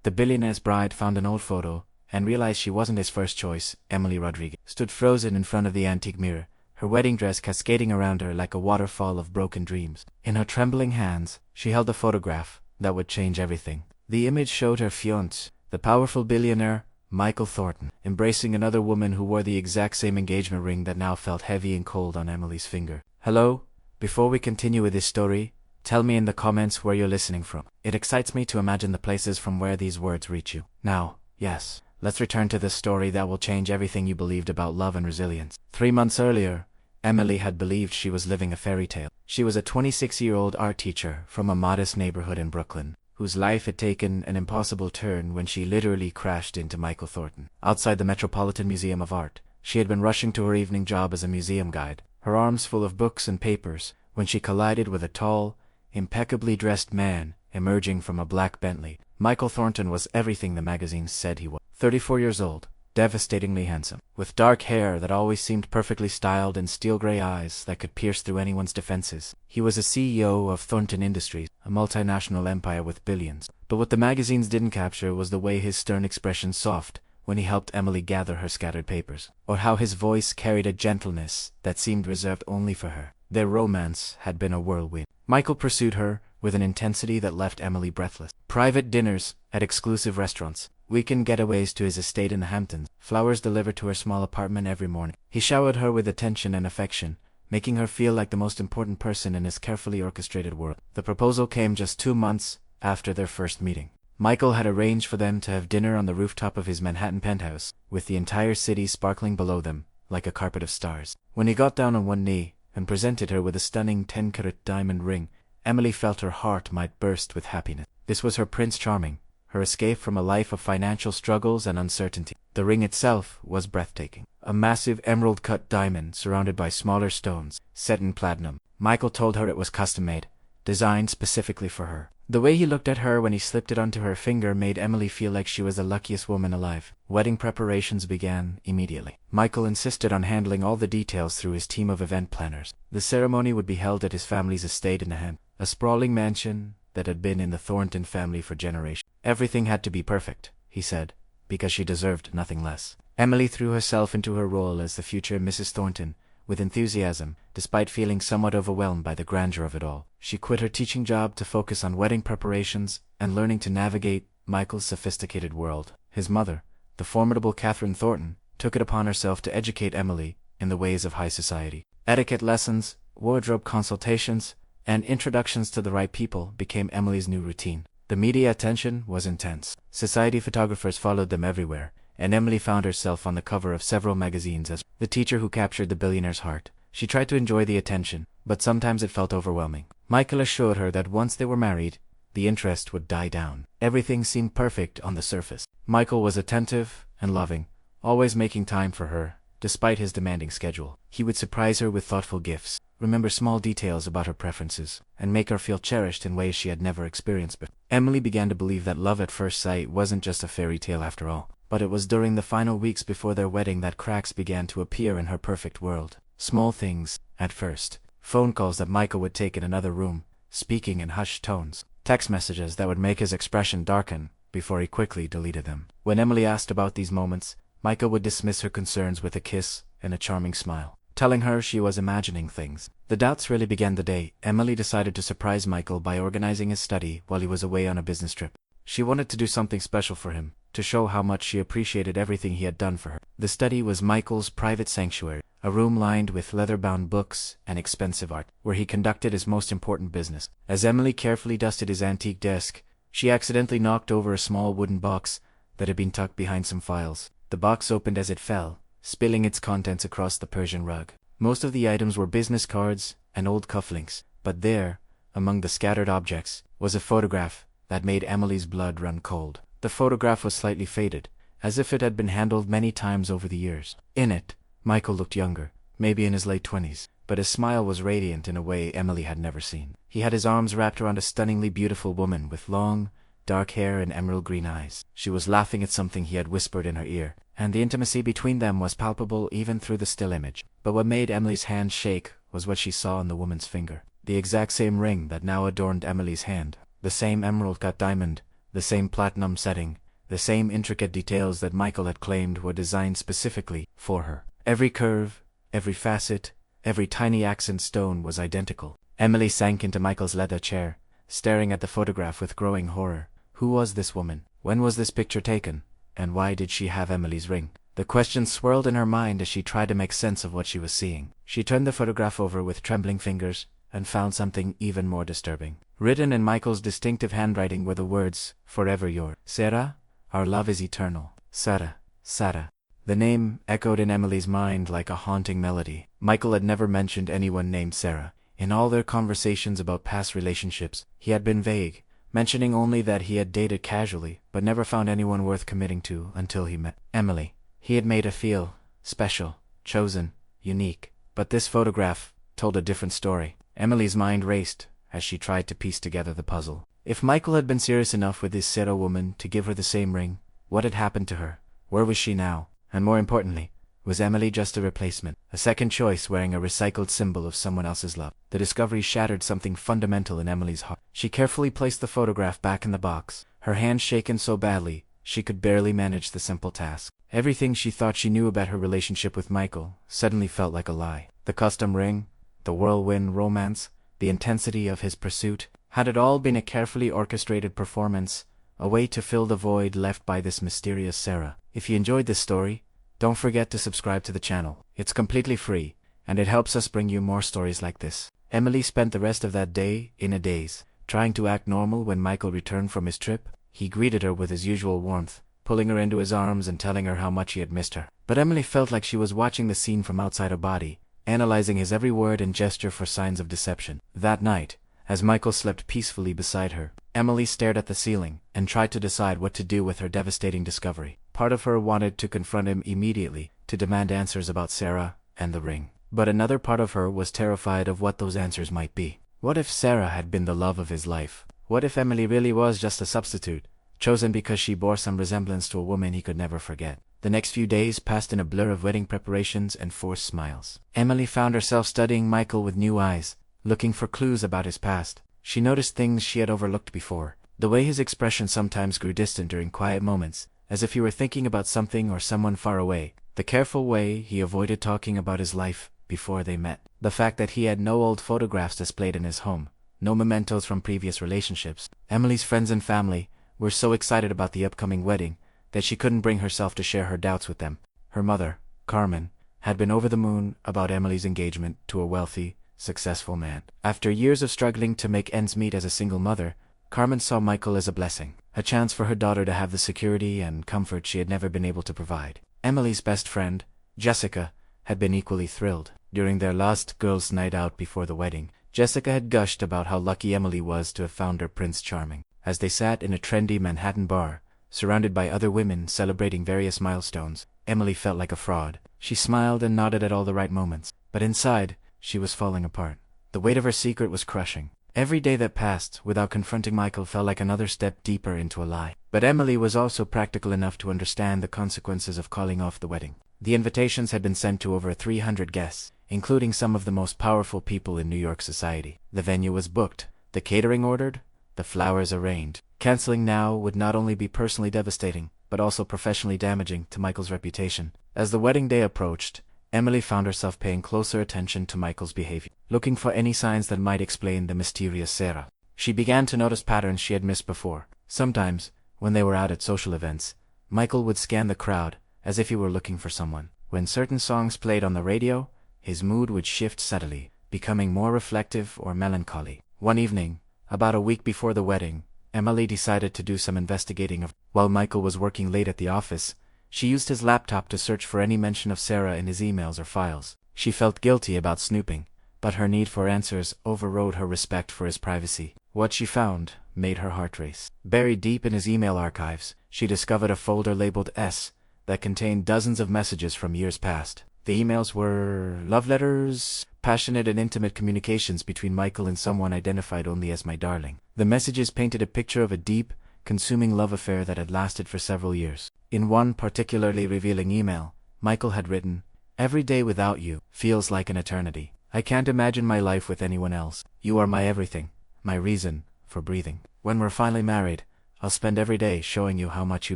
The billionaire's bride found an old photo and realized she wasn't his first choice. Emily Rodriguez stood frozen in front of the antique mirror, her wedding dress cascading around her like a waterfall of broken dreams. In her trembling hands, she held a photograph that would change everything. The image showed her fiancé, the powerful billionaire Michael Thornton, embracing another woman who wore the exact same engagement ring that now felt heavy and cold on Emily's finger. Hello? Before we continue with this story, tell me in the comments where you're listening from. It excites me to imagine the places from where these words reach you. Now, yes, let's return to this story that will change everything you believed about love and resilience. 3 months earlier, Emily had believed she was living a fairy tale. She was a 26-year-old art teacher from a modest neighborhood in Brooklyn, whose life had taken an impossible turn when she literally crashed into Michael Thornton. Outside the Metropolitan Museum of Art, she had been rushing to her evening job as a museum guide, her arms full of books and papers, when she collided with a tall, impeccably dressed man emerging from a black Bentley. Michael Thornton was everything the magazines said he was. 34 years old, devastatingly handsome, with dark hair that always seemed perfectly styled and steel-gray eyes that could pierce through anyone's defenses. He was a CEO of Thornton Industries, a multinational empire with billions. But what the magazines didn't capture was the way his stern expression softened when he helped Emily gather her scattered papers, or how his voice carried a gentleness that seemed reserved only for her. Their romance had been a whirlwind. Michael pursued her with an intensity that left Emily breathless. Private dinners at exclusive restaurants, weekend getaways to his estate in the Hamptons, flowers delivered to her small apartment every morning. He showered her with attention and affection, making her feel like the most important person in his carefully orchestrated world. The proposal came just 2 months after their first meeting. Michael had arranged for them to have dinner on the rooftop of his Manhattan penthouse, with the entire city sparkling below them like a carpet of stars. When he got down on one knee and presented her with a stunning 10-carat diamond ring, Emily felt her heart might burst with happiness. This was her Prince Charming, her escape from a life of financial struggles and uncertainty. The ring itself was breathtaking. A massive emerald-cut diamond surrounded by smaller stones, set in platinum. Michael told her it was custom-made, designed specifically for her. The way he looked at her when he slipped it onto her finger made Emily feel like she was the luckiest woman alive. Wedding preparations began immediately. Michael insisted on handling all the details through his team of event planners. The ceremony would be held at his family's estate in the Hamptons, a sprawling mansion that had been in the Thornton family for generations. Everything had to be perfect, he said, because she deserved nothing less. Emily threw herself into her role as the future Mrs. Thornton with enthusiasm, despite feeling somewhat overwhelmed by the grandeur of it all. She quit her teaching job to focus on wedding preparations and learning to navigate Michael's sophisticated world. His mother, the formidable Catherine Thornton, took it upon herself to educate Emily in the ways of high society. Etiquette lessons, wardrobe consultations, and introductions to the right people became Emily's new routine. The media attention was intense. Society photographers followed them everywhere, and Emily found herself on the cover of several magazines as the teacher who captured the billionaire's heart. She tried to enjoy the attention, but sometimes it felt overwhelming. Michael assured her that once they were married, the interest would die down. Everything seemed perfect on the surface. Michael was attentive and loving, always making time for her, despite his demanding schedule. He would surprise her with thoughtful gifts, remember small details about her preferences, and make her feel cherished in ways she had never experienced before. Emily began to believe that love at first sight wasn't just a fairy tale after all. But it was during the final weeks before their wedding that cracks began to appear in her perfect world. Small things, at first. Phone calls that Michael would take in another room, speaking in hushed tones. Text messages that would make his expression darken before he quickly deleted them. When Emily asked about these moments, Michael would dismiss her concerns with a kiss and a charming smile, telling her she was imagining things. The doubts really began the day Emily decided to surprise Michael by organizing his study while he was away on a business trip. She wanted to do something special for him, to show how much she appreciated everything he had done for her. The study was Michael's private sanctuary, a room lined with leather-bound books and expensive art, where he conducted his most important business. As Emily carefully dusted his antique desk, she accidentally knocked over a small wooden box that had been tucked behind some files. The box opened as it fell, spilling its contents across the Persian rug. Most of the items were business cards and old cufflinks, but there, among the scattered objects, was a photograph that made Emily's blood run cold. The photograph was slightly faded, as if it had been handled many times over the years. In it, Michael looked younger, maybe in his late 20s, but his smile was radiant in a way Emily had never seen. He had his arms wrapped around a stunningly beautiful woman with long, dark hair and emerald green eyes. She was laughing at something he had whispered in her ear, and the intimacy between them was palpable even through the still image. But what made Emily's hand shake was what she saw on the woman's finger. The exact same ring that now adorned Emily's hand, the same emerald-cut diamond the same platinum setting, the same intricate details that Michael had claimed were designed specifically for her. Every curve, every facet, every tiny accent stone was identical. Emily sank into Michael's leather chair, staring at the photograph with growing horror. Who was this woman? When was this picture taken? And why did she have Emily's ring? The questions swirled in her mind as she tried to make sense of what she was seeing. She turned the photograph over with trembling fingers and found something even more disturbing. Written in Michael's distinctive handwriting were the words, "Forever yours. Sarah, our love is eternal. Sarah, Sarah." The name echoed in Emily's mind like a haunting melody. Michael had never mentioned anyone named Sarah. In all their conversations about past relationships, he had been vague, mentioning only that he had dated casually, but never found anyone worth committing to until he met Emily. He had made her feel special, chosen, unique. But this photograph told a different story. Emily's mind raced as she tried to piece together the puzzle. If Michael had been serious enough with this Sarah woman to give her the same ring, what had happened to her? Where was she now? And more importantly, was Emily just a replacement? A second choice wearing a recycled symbol of someone else's love? The discovery shattered something fundamental in Emily's heart. She carefully placed the photograph back in the box, her hands shaken so badly she could barely manage the simple task. Everything she thought she knew about her relationship with Michael suddenly felt like a lie. The custom ring, the whirlwind romance, the intensity of his pursuit, had it all been a carefully orchestrated performance, a way to fill the void left by this mysterious Sarah? If you enjoyed this story, don't forget to subscribe to the channel. It's completely free, and it helps us bring you more stories like this. Emily spent the rest of that day in a daze, trying to act normal when Michael returned from his trip. He greeted her with his usual warmth, pulling her into his arms and telling her how much he had missed her. But Emily felt like she was watching the scene from outside her body, analyzing his every word and gesture for signs of deception. That night, as Michael slept peacefully beside her, Emily stared at the ceiling and tried to decide what to do with her devastating discovery. Part of her wanted to confront him immediately, to demand answers about Sarah and the ring. But another part of her was terrified of what those answers might be. What if Sarah had been the love of his life? What if Emily really was just a substitute, chosen because she bore some resemblance to a woman he could never forget? The next few days passed in a blur of wedding preparations and forced smiles. Emily found herself studying Michael with new eyes, looking for clues about his past. She noticed things she had overlooked before. The way his expression sometimes grew distant during quiet moments, as if he were thinking about something or someone far away. The careful way he avoided talking about his life before they met. The fact that he had no old photographs displayed in his home, no mementos from previous relationships. Emily's friends and family were so excited about the upcoming wedding that she couldn't bring herself to share her doubts with them. Her mother, Carmen, had been over the moon about Emily's engagement to a wealthy, successful man. After years of struggling to make ends meet as a single mother, Carmen saw Michael as a blessing, a chance for her daughter to have the security and comfort she had never been able to provide. Emily's best friend, Jessica, had been equally thrilled. During their last girls' night out before the wedding, Jessica had gushed about how lucky Emily was to have found her Prince Charming. As they sat in a trendy Manhattan bar, surrounded by other women celebrating various milestones, Emily felt like a fraud. She smiled and nodded at all the right moments, but inside, she was falling apart. The weight of her secret was crushing. Every day that passed without confronting Michael felt like another step deeper into a lie. But Emily was also practical enough to understand the consequences of calling off the wedding. The invitations had been sent to over 300 guests, including some of the most powerful people in New York society. The venue was booked, the catering ordered, the flowers arranged. Canceling now would not only be personally devastating, but also professionally damaging to Michael's reputation. As the wedding day approached, Emily found herself paying closer attention to Michael's behavior, looking for any signs that might explain the mysterious Sarah. She began to notice patterns she had missed before. Sometimes, when they were out at social events, Michael would scan the crowd as if he were looking for someone. When certain songs played on the radio, his mood would shift subtly, becoming more reflective or melancholy. One evening, about a week before the wedding, Emily decided to do some investigating. While Michael was working late at the office, she used his laptop to search for any mention of Sarah in his emails or files. She felt guilty about snooping, but her need for answers overrode her respect for his privacy. What she found made her heart race. Buried deep in his email archives, she discovered a folder labeled S that contained dozens of messages from years past. The emails were love letters, passionate and intimate communications between Michael and someone identified only as my darling. The messages painted a picture of a deep, consuming love affair that had lasted for several years. In one particularly revealing email, Michael had written, "Every day without you feels like an eternity. I can't imagine my life with anyone else. You are my everything, my reason for breathing. When we're finally married, I'll spend every day showing you how much you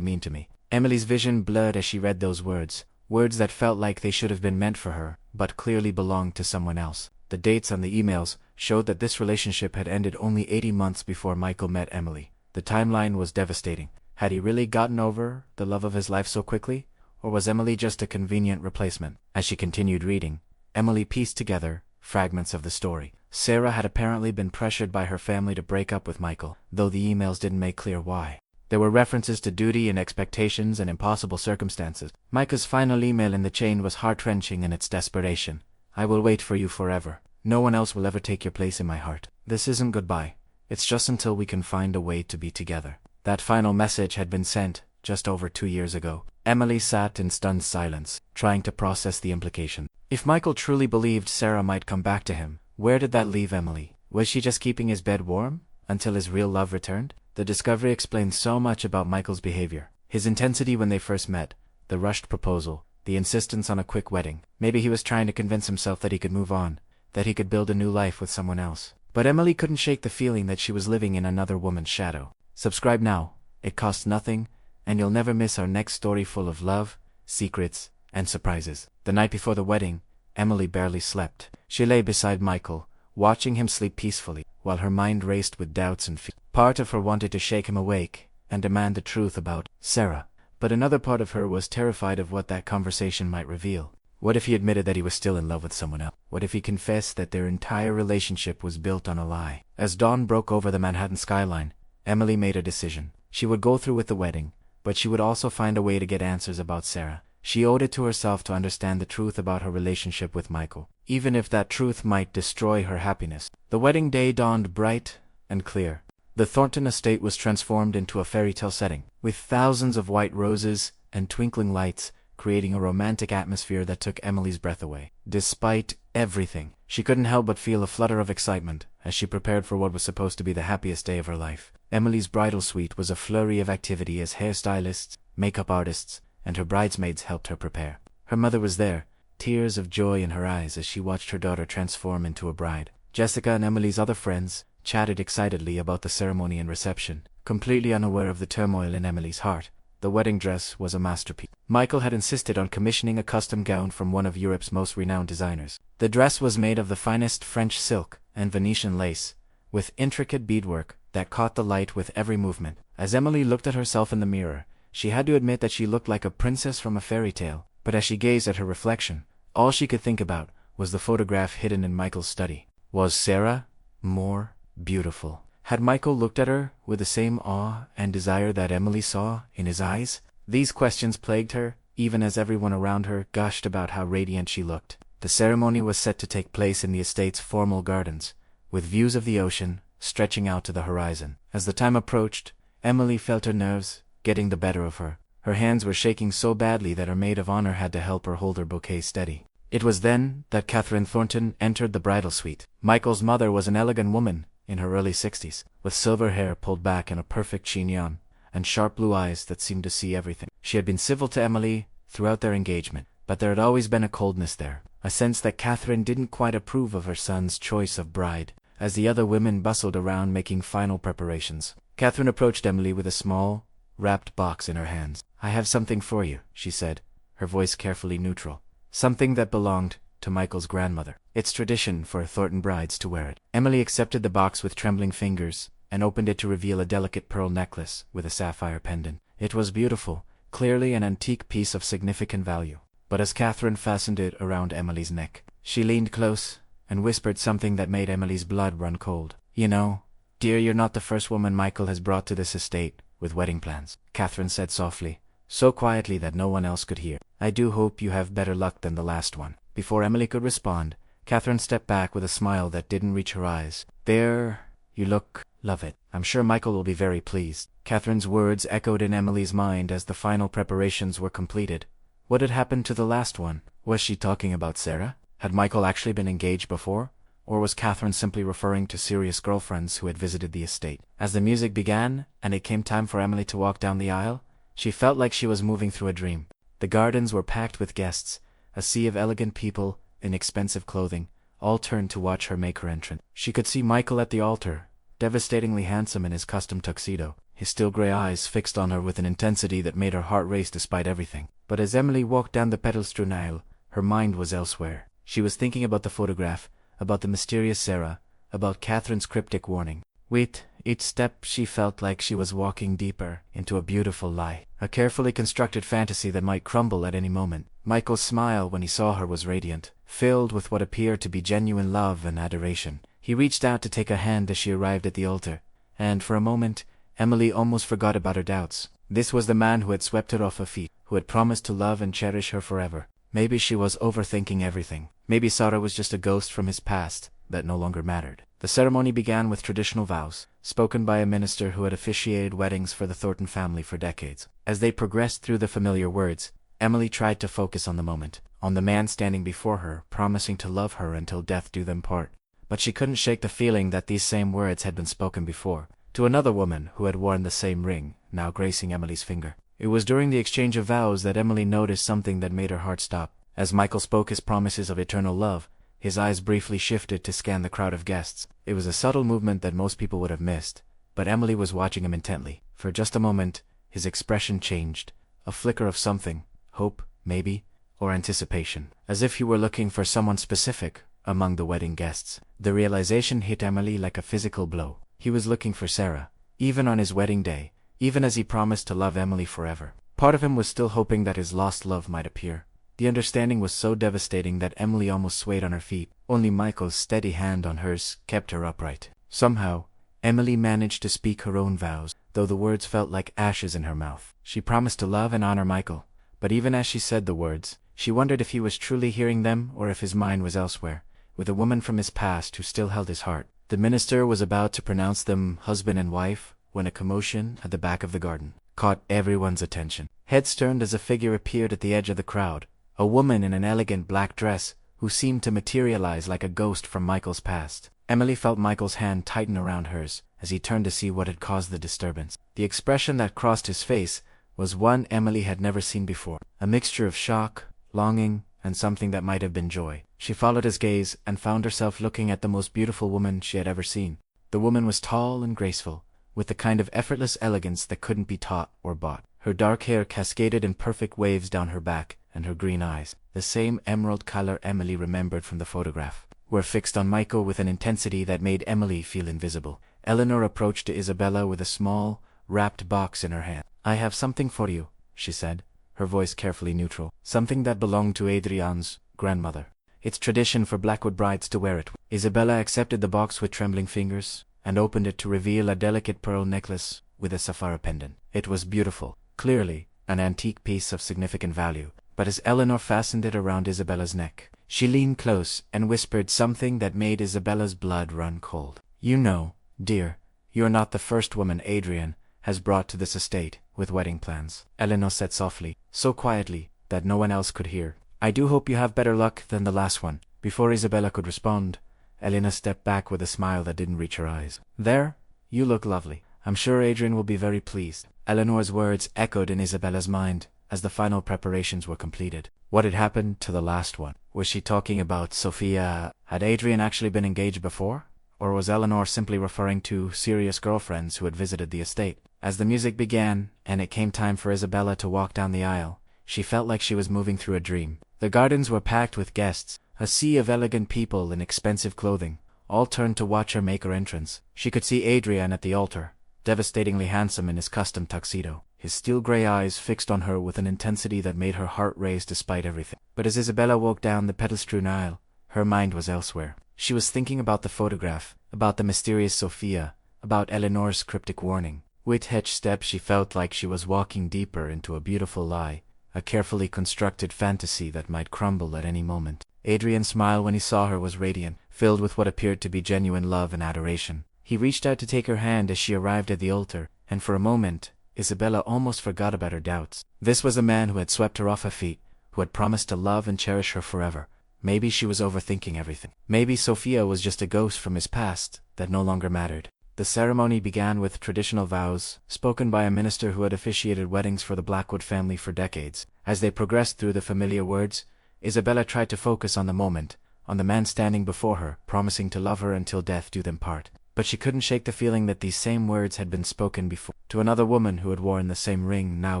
mean to me." Emily's vision blurred as she read those words that felt like they should have been meant for her, but clearly belonged to someone else. The dates on the emails showed that this relationship had ended only 80 months before Michael met Emily. The timeline was devastating. Had he really gotten over the love of his life so quickly? Or was Emily just a convenient replacement? As she continued reading, Emily pieced together fragments of the story. Sarah had apparently been pressured by her family to break up with Michael, though the emails didn't make clear why. There were references to duty and expectations and impossible circumstances. Michael's final email in the chain was heart-wrenching in its desperation. "I will wait for you forever. No one else will ever take your place in my heart. This isn't goodbye. It's just until we can find a way to be together." That final message had been sent just over 2 years ago. Emily sat in stunned silence, trying to process the implication. If Michael truly believed Sarah might come back to him, where did that leave Emily? Was she just keeping his bed warm until his real love returned? The discovery explained so much about Michael's behavior. His intensity when they first met, the rushed proposal, the insistence on a quick wedding. Maybe he was trying to convince himself that he could move on, that he could build a new life with someone else. But Emily couldn't shake the feeling that she was living in another woman's shadow. Subscribe now. It costs nothing, and you'll never miss our next story full of love, secrets, and surprises. The night before the wedding, Emily barely slept. She lay beside Michael, watching him sleep peacefully, while her mind raced with doubts and fear. Part of her wanted to shake him awake and demand the truth about Sarah, but another part of her was terrified of what that conversation might reveal. What if he admitted that he was still in love with someone else? What if he confessed that their entire relationship was built on a lie? As dawn broke over the Manhattan skyline, Emily made a decision. She would go through with the wedding, but she would also find a way to get answers about Sarah. She owed it to herself to understand the truth about her relationship with Michael, even if that truth might destroy her happiness. The wedding day dawned bright and clear. The Thornton estate was transformed into a fairy tale setting, with thousands of white roses and twinkling lights, creating a romantic atmosphere that took Emily's breath away. Despite everything, she couldn't help but feel a flutter of excitement as she prepared for what was supposed to be the happiest day of her life. Emily's bridal suite was a flurry of activity as hairstylists, makeup artists, and her bridesmaids helped her prepare. Her mother was there, tears of joy in her eyes as she watched her daughter transform into a bride. Jessica and Emily's other friends chatted excitedly about the ceremony and reception, completely unaware of the turmoil in Emily's heart. The wedding dress was a masterpiece. Michael had insisted on commissioning a custom gown from one of Europe's most renowned designers. The dress was made of the finest French silk and Venetian lace, with intricate beadwork that caught the light with every movement. As Emily looked at herself in the mirror, she had to admit that she looked like a princess from a fairy tale. But as she gazed at her reflection, all she could think about was the photograph hidden in Michael's study. Was Sarah more beautiful? Had Michael looked at her with the same awe and desire that Emily saw in his eyes? These questions plagued her, even as everyone around her gushed about how radiant she looked. The ceremony was set to take place in the estate's formal gardens, with views of the ocean stretching out to the horizon. As the time approached, Emily felt her nerves getting the better of her. Her hands were shaking so badly that her maid of honor had to help her hold her bouquet steady. It was then that Catherine Thornton entered the bridal suite. Michael's mother was an elegant woman in her early 60s, with silver hair pulled back in a perfect chignon, and sharp blue eyes that seemed to see everything. She had been civil to Emily throughout their engagement, but there had always been a coldness there, a sense that Catherine didn't quite approve of her son's choice of bride. As the other women bustled around making final preparations, Catherine approached Emily with a small, wrapped box in her hands. "I have something for you," she said, her voice carefully neutral. "Something that belonged to Michael's grandmother. It's tradition for Thornton brides to wear it." Emily accepted the box with trembling fingers and opened it to reveal a delicate pearl necklace with a sapphire pendant. It was beautiful, clearly an antique piece of significant value. But as Catherine fastened it around Emily's neck, she leaned close and whispered something that made Emily's blood run cold. "You know, dear, you're not the first woman Michael has brought to this estate with wedding plans," Catherine said softly, so quietly that no one else could hear. "I do hope you have better luck than the last one." Before Emily could respond, Catherine stepped back with a smile that didn't reach her eyes. "There, you look. Love it. I'm sure Michael will be very pleased." Catherine's words echoed in Emily's mind as the final preparations were completed. What had happened to the last one? Was she talking about Sarah? Had Michael actually been engaged before? Or was Catherine simply referring to serious girlfriends who had visited the estate? As the music began, and it came time for Emily to walk down the aisle, she felt like she was moving through a dream. The gardens were packed with guests, a sea of elegant people in expensive clothing, all turned to watch her make her entrance. She could see Michael at the altar, devastatingly handsome in his custom tuxedo, his still grey eyes fixed on her with an intensity that made her heart race despite everything. But as Emily walked down the petal-strewn aisle, her mind was elsewhere. She was thinking about the photograph, about the mysterious Sarah, about Catherine's cryptic warning. With each step she felt like she was walking deeper into a beautiful lie, a carefully constructed fantasy that might crumble at any moment. Michael's smile when he saw her was radiant, filled with what appeared to be genuine love and adoration. He reached out to take her hand as she arrived at the altar, and for a moment, Emily almost forgot about her doubts. This was the man who had swept her off her feet, who had promised to love and cherish her forever. Maybe she was overthinking everything. Maybe Sarah was just a ghost from his past that no longer mattered. The ceremony began with traditional vows, spoken by a minister who had officiated weddings for the Thornton family for decades. As they progressed through the familiar words, Emily tried to focus on the moment, on the man standing before her, promising to love her until death do them part. But she couldn't shake the feeling that these same words had been spoken before, to another woman who had worn the same ring, now gracing Emily's finger. It was during the exchange of vows that Emily noticed something that made her heart stop. As Michael spoke his promises of eternal love, his eyes briefly shifted to scan the crowd of guests. It was a subtle movement that most people would have missed, but Emily was watching him intently. For just a moment, his expression changed, a flicker of something, hope, maybe, or anticipation, as if he were looking for someone specific among the wedding guests. The realization hit Emily like a physical blow. He was looking for Sarah, even on his wedding day, even as he promised to love Emily forever. Part of him was still hoping that his lost love might appear. The understanding was so devastating that Emily almost swayed on her feet. Only Michael's steady hand on hers kept her upright. Somehow, Emily managed to speak her own vows, though the words felt like ashes in her mouth. She promised to love and honor Michael, but even as she said the words, she wondered if he was truly hearing them or if his mind was elsewhere, with a woman from his past who still held his heart. The minister was about to pronounce them husband and wife when a commotion at the back of the garden caught everyone's attention. Heads turned as a figure appeared at the edge of the crowd, a woman in an elegant black dress who seemed to materialize like a ghost from Michael's past. Emily felt Michael's hand tighten around hers as he turned to see what had caused the disturbance. The expression that crossed his face was one Emily had never seen before, a mixture of shock, longing, and something that might have been joy. She followed his gaze and found herself looking at the most beautiful woman she had ever seen. The woman was tall and graceful, with the kind of effortless elegance that couldn't be taught or bought. Her dark hair cascaded in perfect waves down her back, and her green eyes, the same emerald color Emily remembered from the photograph, were fixed on Michael with an intensity that made Emily feel invisible. Eleanor approached to Isabella with a small, wrapped box in her hand. "I have something for you," she said, her voice carefully neutral. "Something that belonged to Adrian's grandmother. It's tradition for Blackwood brides to wear it." Isabella accepted the box with trembling fingers, and opened it to reveal a delicate pearl necklace with a sapphire pendant. It was beautiful, clearly an antique piece of significant value, but as Eleanor fastened it around Isabella's neck, she leaned close and whispered something that made Isabella's blood run cold. "You know, dear, you're not the first woman Adrian has brought to this estate with wedding plans," Eleanor said softly, so quietly that no one else could hear. "I do hope you have better luck than the last one." Before Isabella could respond, Eleanor stepped back with a smile that didn't reach her eyes. "There, you look lovely. I'm sure Adrian will be very pleased." Eleanor's words echoed in Isabella's mind as the final preparations were completed. What had happened to the last one? Was she talking about Sophia? Had Adrian actually been engaged before? Or was Eleanor simply referring to serious girlfriends who had visited the estate? As the music began, and it came time for Isabella to walk down the aisle, she felt like she was moving through a dream. The gardens were packed with guests, a sea of elegant people in expensive clothing, all turned to watch her make her entrance. She could see Adrian at the altar, devastatingly handsome in his custom tuxedo, his steel grey eyes fixed on her with an intensity that made her heart race despite everything. But as Isabella walked down the petal-strewn aisle, her mind was elsewhere. She was thinking about the photograph, about the mysterious Sophia, about Eleanor's cryptic warning. With each step she felt like she was walking deeper into a beautiful lie, a carefully constructed fantasy that might crumble at any moment. Adrian's smile when he saw her was radiant, filled with what appeared to be genuine love and adoration. He reached out to take her hand as she arrived at the altar, and for a moment, Isabella almost forgot about her doubts. This was a man who had swept her off her feet, who had promised to love and cherish her forever. Maybe she was overthinking everything. Maybe Sophia was just a ghost from his past that no longer mattered. The ceremony began with traditional vows, spoken by a minister who had officiated weddings for the Blackwood family for decades. As they progressed through the familiar words, Isabella tried to focus on the moment, on the man standing before her, promising to love her until death do them part. but she couldn't shake the feeling that these same words had been spoken before, to another woman who had worn the same ring now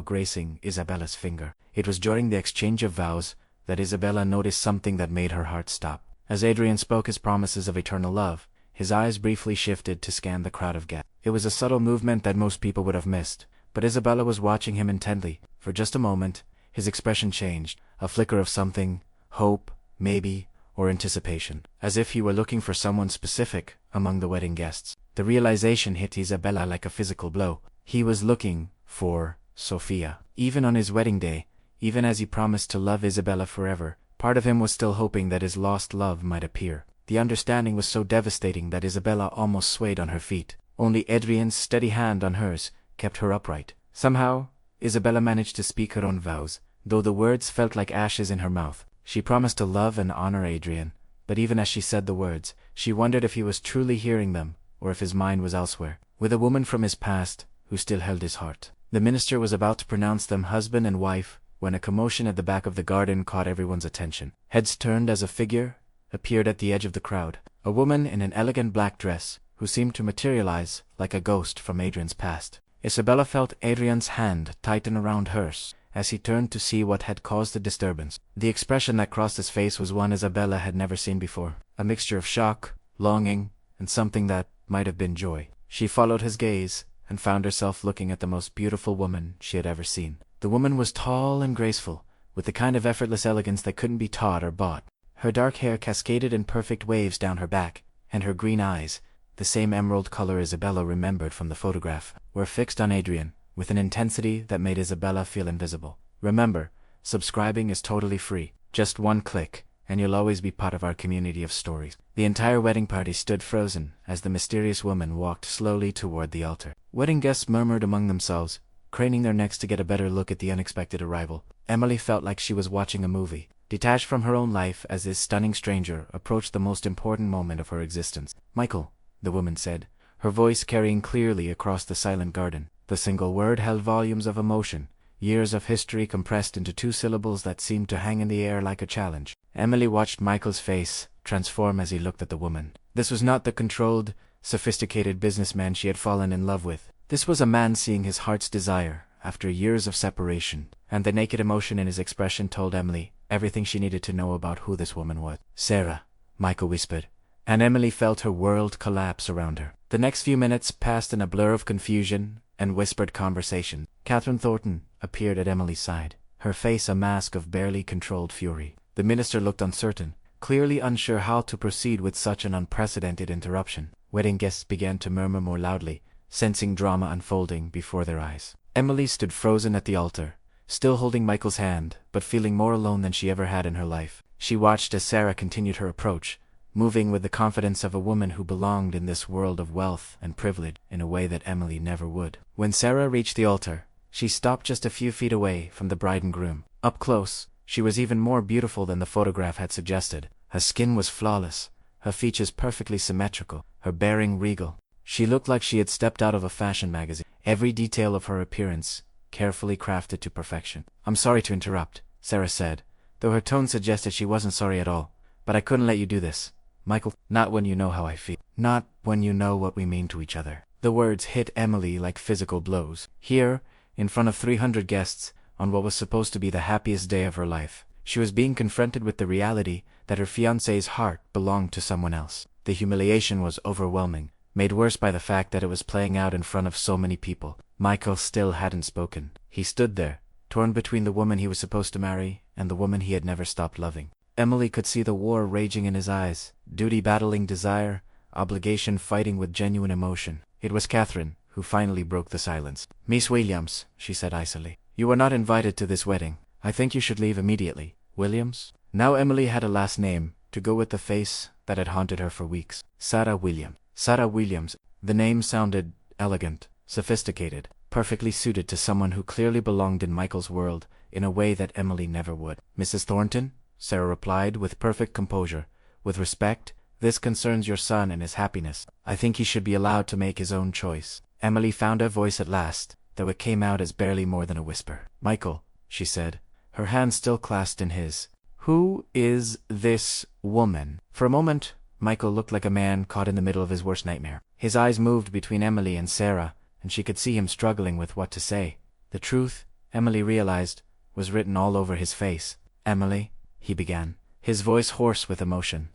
gracing Isabella's finger. It was during the exchange of vows that Isabella noticed something that made her heart stop. As Adrian spoke his promises of eternal love, his eyes briefly shifted to scan the crowd of guests. It was a subtle movement that most people would have missed, but Isabella was watching him intently. For just a moment, his expression changed, a flicker of something, hope, maybe, or anticipation, as if he were looking for someone specific among the wedding guests. The realization hit Isabella like a physical blow. He was looking for Sophia. Even on his wedding day, even as he promised to love Isabella forever, part of him was still hoping that his lost love might appear. The understanding was so devastating that Isabella almost swayed on her feet. Only Adrian's steady hand on hers kept her upright. Somehow, Isabella managed to speak her own vows, though the words felt like ashes in her mouth. She promised to love and honor Adrian, but even as she said the words, she wondered if he was truly hearing them, or if his mind was elsewhere, with a woman from his past who still held his heart. The minister was about to pronounce them husband and wife when a commotion at the back of the garden caught everyone's attention. Heads turned as a figure appeared at the edge of the crowd, a woman in an elegant black dress, who seemed to materialize like a ghost from Adrian's past. Isabella felt Adrian's hand tighten around hers as he turned to see what had caused the disturbance. The expression that crossed his face was one Isabella had never seen before, a mixture of shock, longing, and something that might have been joy. She followed his gaze and found herself looking at the most beautiful woman she had ever seen. The woman was tall and graceful, with the kind of effortless elegance that couldn't be taught or bought. Her dark hair cascaded in perfect waves down her back, and her green eyes, the same emerald color Isabella remembered from the photograph, were fixed on Adrian, with an intensity that made Isabella feel invisible. Remember, subscribing is totally free. Just one click, and you'll always be part of our community of stories. The entire wedding party stood frozen as the mysterious woman walked slowly toward the altar. Wedding guests murmured among themselves, craning their necks to get a better look at the unexpected arrival. Emily felt like she was watching a movie, detached from her own life as this stunning stranger approached the most important moment of her existence. "Michael," the woman said, her voice carrying clearly across the silent garden. The single word held volumes of emotion, years of history compressed into two syllables that seemed to hang in the air like a challenge. Emily watched Michael's face transform as he looked at the woman. This was not the controlled, sophisticated businessman she had fallen in love with. This was a man seeing his heart's desire after years of separation, and the naked emotion in his expression told Emily everything she needed to know about who this woman was. "Sarah," Michael whispered, and Emily felt her world collapse around her. The next few minutes passed in a blur of confusion and whispered conversation. Catherine Thornton appeared at Emily's side, her face a mask of barely controlled fury. The minister looked uncertain, clearly unsure how to proceed with such an unprecedented interruption. Wedding guests began to murmur more loudly, sensing drama unfolding before their eyes. Emily stood frozen at the altar, still holding Michael's hand, but feeling more alone than she ever had in her life. She watched as Sarah continued her approach, moving with the confidence of a woman who belonged in this world of wealth and privilege in a way that Emily never would. When Sarah reached the altar, she stopped just a few feet away from the bride and groom. Up close, she was even more beautiful than the photograph had suggested. Her skin was flawless, her features perfectly symmetrical, her bearing regal. She looked like she had stepped out of a fashion magazine, every detail of her appearance carefully crafted to perfection. "I'm sorry to interrupt," Sarah said, though her tone suggested she wasn't sorry at all, "but I couldn't let you do this. Michael, not when you know how I feel. Not when you know what we mean to each other." The words hit Emily like physical blows. Here, in front of 300 guests, on what was supposed to be the happiest day of her life, she was being confronted with the reality that her fiancé's heart belonged to someone else. The humiliation was overwhelming, made worse by the fact that it was playing out in front of so many people. Michael still hadn't spoken. He stood there, torn between the woman he was supposed to marry and the woman he had never stopped loving. Emily could see the war raging in his eyes, duty battling desire, obligation fighting with genuine emotion. It was Catherine who finally broke the silence. "Miss Williams," she said icily, "you are not invited to this wedding. I think you should leave immediately." Williams? Now Emily had a last name to go with the face that had haunted her for weeks. Sarah Williams. Sarah Williams. The name sounded elegant, sophisticated, perfectly suited to someone who clearly belonged in Michael's world in a way that Emily never would. "Mrs. Thornton?" Sarah replied with perfect composure. "With respect, this concerns your son and his happiness. I think he should be allowed to make his own choice." Emily found her voice at last, though it came out as barely more than a whisper. "Michael," she said, her hand still clasped in his, "who is this woman?" For a moment, Michael looked like a man caught in the middle of his worst nightmare. His eyes moved between Emily and Sarah, and she could see him struggling with what to say. The truth, Emily realized, was written all over his face. "Emily," he began, his voice hoarse with emotion.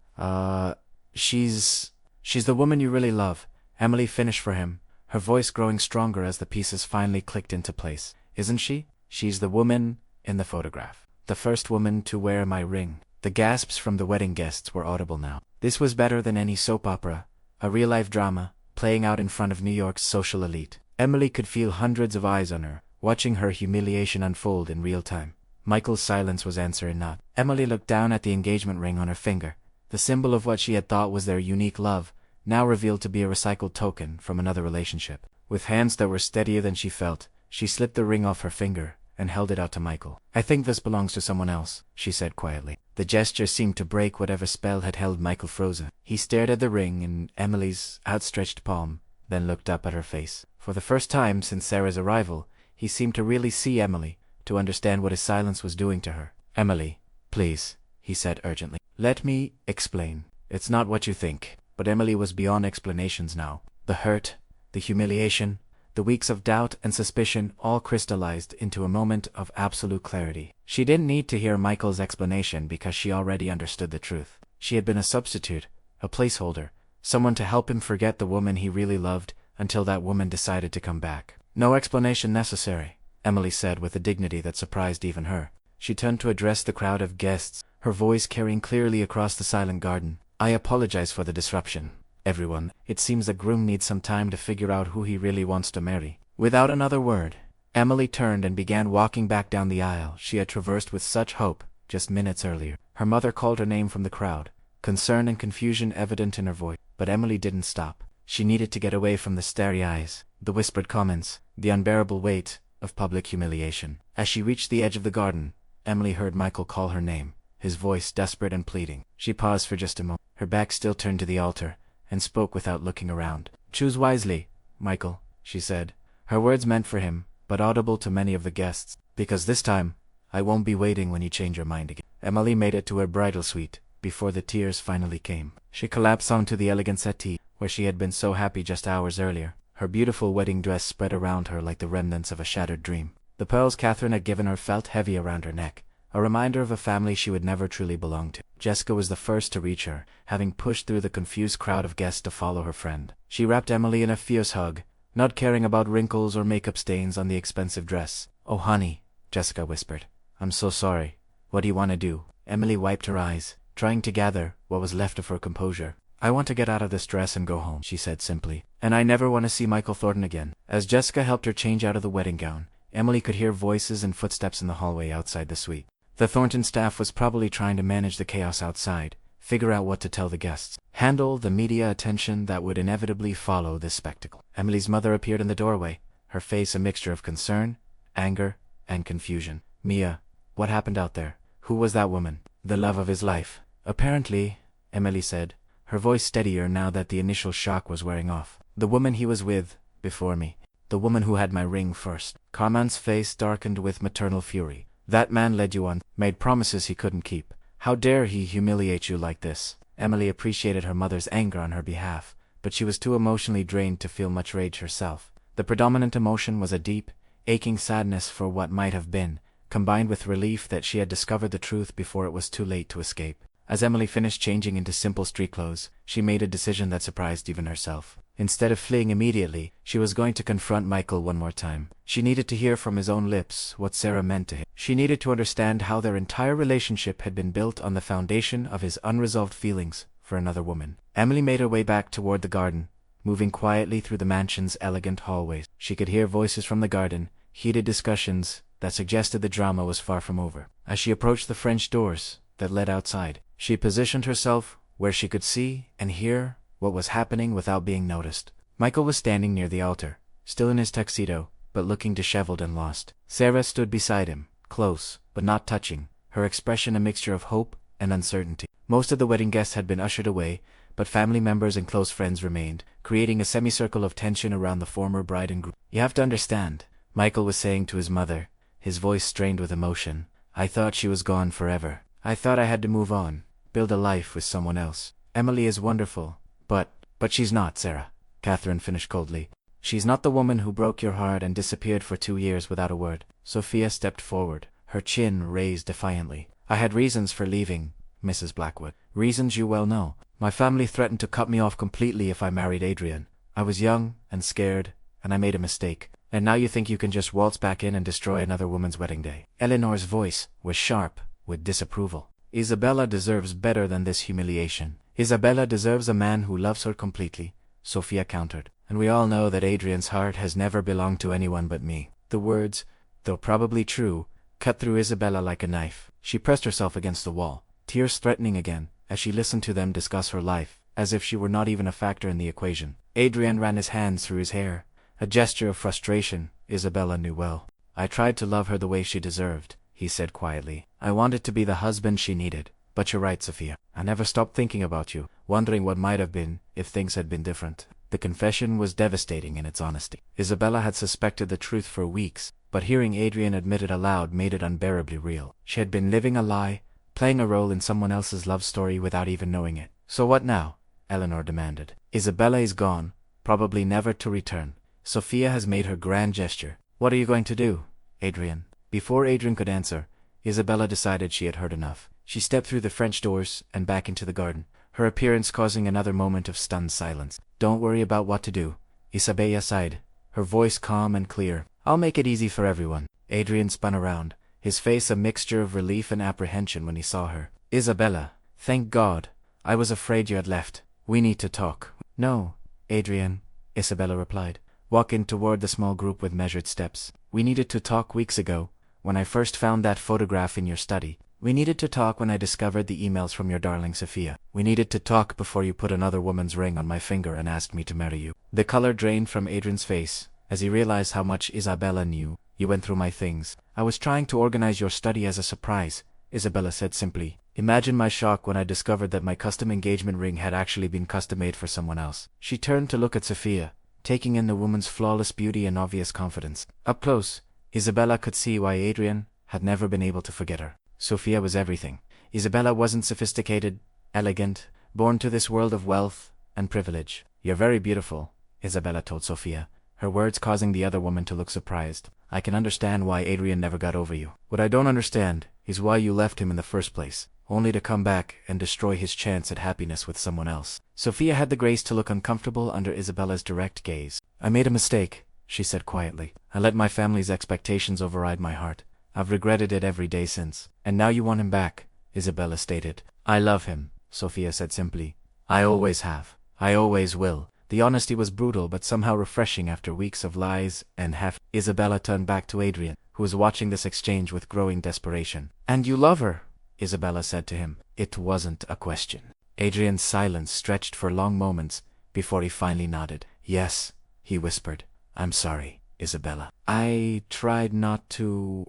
She's the woman you really love," Emily finished for him, her voice growing stronger as the pieces finally clicked into place. "Isn't she? She's the woman in the photograph. The first woman to wear my ring." The gasps from the wedding guests were audible now. This was better than any soap opera, a real-life drama, playing out in front of New York's social elite. Emily could feel hundreds of eyes on her, watching her humiliation unfold in real time. Michael's silence was answer enough. Emily looked down at the engagement ring on her finger, the symbol of what she had thought was their unique love, now revealed to be a recycled token from another relationship. With hands that were steadier than she felt, she slipped the ring off her finger and held it out to Michael. "I think this belongs to someone else," she said quietly. The gesture seemed to break whatever spell had held Michael frozen. He stared at the ring in Emily's outstretched palm, then looked up at her face. For the first time since Sarah's arrival, he seemed to really see Emily, to understand what his silence was doing to her. "Emily, please," he said urgently. "Let me explain. It's not what you think." But Emily was beyond explanations now. The hurt, the humiliation, the weeks of doubt and suspicion all crystallized into a moment of absolute clarity. She didn't need to hear Michael's explanation because she already understood the truth. She had been a substitute, a placeholder, someone to help him forget the woman he really loved until that woman decided to come back. "No explanation necessary," Emily said with a dignity that surprised even her. She turned to address the crowd of guests, her voice carrying clearly across the silent garden. "I apologize for the disruption, everyone. It seems the groom needs some time to figure out who he really wants to marry." Without another word, Emily turned and began walking back down the aisle she had traversed with such hope just minutes earlier. Her mother called her name from the crowd, concern and confusion evident in her voice. But Emily didn't stop. She needed to get away from the starry eyes, the whispered comments, the unbearable weight of public humiliation. As she reached the edge of the garden, Emily heard Michael call her name, his voice desperate and pleading. She paused for just a moment, her back still turned to the altar, and spoke without looking around. "Choose wisely, Michael," she said, her words meant for him, but audible to many of the guests, "because this time, I won't be waiting when you change your mind again." Emily made it to her bridal suite before the tears finally came. She collapsed onto the elegant settee, where she had been so happy just hours earlier, her beautiful wedding dress spread around her like the remnants of a shattered dream. The pearls Catherine had given her felt heavy around her neck, a reminder of a family she would never truly belong to. Jessica was the first to reach her, having pushed through the confused crowd of guests to follow her friend. She wrapped Emily in a fierce hug, not caring about wrinkles or makeup stains on the expensive dress. "Oh honey," Jessica whispered. "I'm so sorry. What do you want to do?" Emily wiped her eyes, trying to gather what was left of her composure. "I want to get out of this dress and go home," she said simply. "And I never want to see Michael Thornton again." As Jessica helped her change out of the wedding gown, Emily could hear voices and footsteps in the hallway outside the suite. The Thornton staff was probably trying to manage the chaos outside, figure out what to tell the guests, handle the media attention that would inevitably follow this spectacle. Emily's mother appeared in the doorway, her face a mixture of concern, anger, and confusion. "Mia, what happened out there? Who was that woman?" "The love of his life, apparently," Emily said, her voice steadier now that the initial shock was wearing off. "The woman he was with, before me. The woman who had my ring first." Carmen's face darkened with maternal fury. "That man led you on, made promises he couldn't keep. How dare he humiliate you like this?" Emily appreciated her mother's anger on her behalf, but she was too emotionally drained to feel much rage herself. The predominant emotion was a deep, aching sadness for what might have been, combined with relief that she had discovered the truth before it was too late to escape. As Emily finished changing into simple street clothes, she made a decision that surprised even herself. Instead of fleeing immediately, she was going to confront Michael one more time. She needed to hear from his own lips what Sarah meant to him. She needed to understand how their entire relationship had been built on the foundation of his unresolved feelings for another woman. Emily made her way back toward the garden, moving quietly through the mansion's elegant hallways. She could hear voices from the garden, heated discussions that suggested the drama was far from over. As she approached the French doors that led outside, she positioned herself where she could see and hear what was happening without being noticed. Michael was standing near the altar, still in his tuxedo, but looking disheveled and lost. Sarah stood beside him, close, but not touching, her expression a mixture of hope and uncertainty. Most of the wedding guests had been ushered away, but family members and close friends remained, creating a semicircle of tension around the former bride and groom. "You have to understand," Michael was saying to his mother, his voice strained with emotion. "I thought she was gone forever. I thought I had to move on, build a life with someone else. Emily is wonderful, but she's not, Sarah, Catherine finished coldly. She's not the woman who broke your heart and disappeared for 2 years without a word. Sophia stepped forward, her chin raised defiantly. I had reasons for leaving, Mrs. Blackwood. Reasons you well know. My family threatened to cut me off completely if I married Adrian. I was young and scared, and I made a mistake. And now you think you can just waltz back in and destroy another woman's wedding day. Eleanor's voice was sharp with disapproval. Isabella deserves better than this humiliation. Isabella deserves a man who loves her completely, Sophia countered. And we all know that Adrian's heart has never belonged to anyone but me. The words, though probably true, cut through Isabella like a knife. She pressed herself against the wall, tears threatening again, as she listened to them discuss her life, as if she were not even a factor in the equation. Adrian ran his hands through his hair, a gesture of frustration Isabella knew well. I tried to love her the way she deserved, he said quietly. I wanted to be the husband she needed. But you're right, Sophia. I never stopped thinking about you, wondering what might have been if things had been different. The confession was devastating in its honesty. Isabella had suspected the truth for weeks, but hearing Adrian admit it aloud made it unbearably real. She had been living a lie, playing a role in someone else's love story without even knowing it. So what now? Eleanor demanded. Isabella is gone, probably never to return. Sophia has made her grand gesture. What are you going to do, Adrian? Before Adrian could answer, Isabella decided she had heard enough. She stepped through the French doors and back into the garden, her appearance causing another moment of stunned silence. Don't worry about what to do, Isabella sighed, her voice calm and clear. I'll make it easy for everyone. Adrian spun around, his face a mixture of relief and apprehension when he saw her. Isabella, thank God. I was afraid you had left. We need to talk. No, Adrian, Isabella replied, walking toward the small group with measured steps. We needed to talk weeks ago, when I first found that photograph in your study. We needed to talk when I discovered the emails from your darling Sophia. We needed to talk before you put another woman's ring on my finger and asked me to marry you. The color drained from Adrian's face, as he realized how much Isabella knew. You went through my things. I was trying to organize your study as a surprise, Isabella said simply. Imagine my shock when I discovered that my custom engagement ring had actually been custom-made for someone else. She turned to look at Sophia, taking in the woman's flawless beauty and obvious confidence. Up close, Isabella could see why Adrian had never been able to forget her. Sophia was everything. Isabella wasn't sophisticated, elegant, born to this world of wealth and privilege. You're very beautiful, Isabella told Sophia, her words causing the other woman to look surprised. I can understand why Adrian never got over you. What I don't understand is why you left him in the first place, only to come back and destroy his chance at happiness with someone else. Sophia had the grace to look uncomfortable under Isabella's direct gaze. I made a mistake, she said quietly. I let my family's expectations override my heart. I've regretted it every day since. And now you want him back, Isabella stated. I love him, Sophia said simply. I always have. I always will. The honesty was brutal but somehow refreshing after weeks of lies and Isabella turned back to Adrian, who was watching this exchange with growing desperation. And you love her, Isabella said to him. It wasn't a question. Adrian's silence stretched for long moments before he finally nodded. Yes, he whispered. I'm sorry, Isabella. I tried to